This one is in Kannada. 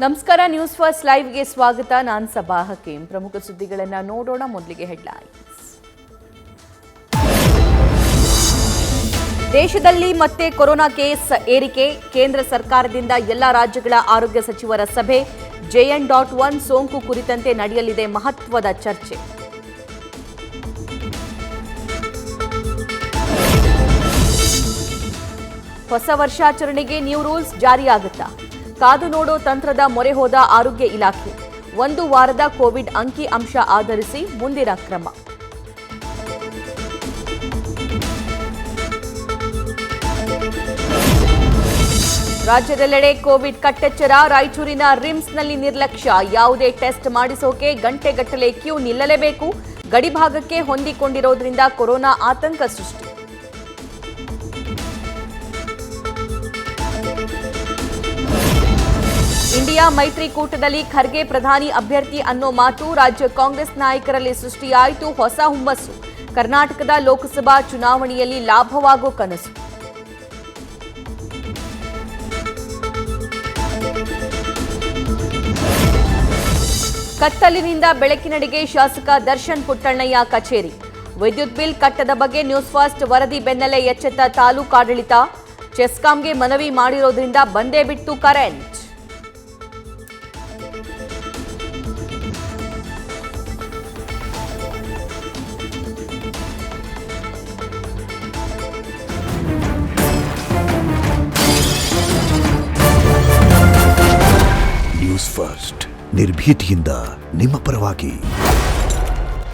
ನಮಸ್ಕಾರ, ನ್ಯೂಸ್ ಫಸ್ಟ್ ಲೈವ್ಗೆ ಸ್ವಾಗತ. ನಾನು ಸಬಾ ಹಕೀಂ. ಪ್ರಮುಖ ಸುದ್ದಿಗಳನ್ನು ನೋಡೋಣ. ಮೊದಲಿಗೆ ಹೆಡ್ಲೈನ್ಸ್. ದೇಶದಲ್ಲಿ ಮತ್ತೆ ಕೊರೋನಾ ಕೇಸ್ ಏರಿಕೆ. ಕೇಂದ್ರ ಸರ್ಕಾರದಿಂದ ಎಲ್ಲ ರಾಜ್ಯಗಳ ಆರೋಗ್ಯ ಸಚಿವರ ಸಭೆ. JN.1 ಸೋಂಕು ಕುರಿತಂತೆ ನಡೆಯಲಿದೆ ಮಹತ್ವದ ಚರ್ಚೆ. ಹೊಸ ವರ್ಷಾಚರಣೆಗೆ ನ್ಯೂ ರೂಲ್ಸ್ ಜಾರಿಯಾಗುತ್ತಾ? ಕಾದು ನೋಡೋ ತಂತ್ರದ ಮೊರೆ ಹೋದ ಆರೋಗ್ಯ ಇಲಾಖೆ. 1 ವಾರದ ಕೋವಿಡ್ ಅಂಕಿ ಅಂಶ ಆಧರಿಸಿ ಮುಂದಿನ ಕ್ರಮ. ರಾಜ್ಯದೆಲ್ಲೆಡೆ ಕೋವಿಡ್ ಕಟ್ಟೆಚ್ಚರ. ರಾಯಚೂರಿನ ರಿಮ್ಸ್ನಲ್ಲಿ ನಿರ್ಲಕ್ಷ್ಯ. ಯಾವುದೇ ಟೆಸ್ಟ್ ಮಾಡಿಸೋಕೆ ಗಂಟೆಗಟ್ಟಲೆ ಕ್ಯೂ ನಿಲ್ಲಲೇಬೇಕು. ಗಡಿಭಾಗಕ್ಕೆ ಹೊಂದಿಕೊಂಡಿರೋದ್ರಿಂದ ಕೊರೋನಾ ಆತಂಕ ಸೃಷ್ಟಿ. ಇಂಡಿಯಾ ಮೈತ್ರಿಕೂಟದಲ್ಲಿ ಖರ್ಗೆ ಪ್ರಧಾನಿ ಅಭ್ಯರ್ಥಿ ಅನ್ನೋ ಮಾತು. ರಾಜ್ಯ ಕಾಂಗ್ರೆಸ್ ನಾಯಕರಲ್ಲಿ ಸೃಷ್ಟಿಯಾಯಿತು ಹೊಸ ಹುಮ್ಮಸ್ಸು. ಕರ್ನಾಟಕದ ಲೋಕಸಭಾ ಚುನಾವಣೆಯಲ್ಲಿ ಲಾಭವಾಗೋ ಕನಸು. ಕತ್ತಲಿನಿಂದ ಬೆಳಕಿನಡೆಗೆ ಶಾಸಕ ದರ್ಶನ್ ಪುಟ್ಟಣ್ಣಯ್ಯ ಕಚೇರಿ. ವಿದ್ಯುತ್ ಬಿಲ್ ಕಟ್ಟದ ಬಗ್ಗೆ ನ್ಯೂಸ್ ಫಸ್ಟ್ ವರದಿ ಬೆನ್ನಲ್ಲೇ ಎಚ್ಚೆತ್ತ ತಾಲೂಕಾಡಳಿತ. ಚೆಸ್ಕಾಂಗೆ ಮನವಿ ಮಾಡಿರೋದ್ರಿಂದ ಬಂದೇ ಬಿಟ್ಟು ಕರೆಂಟ್. ನ್ಯೂಸ್ ಫಸ್ಟ್ ನಿರ್ಭೀತಿಯಿಂದ ನಿಮ್ಮ ಪರವಾಗಿ.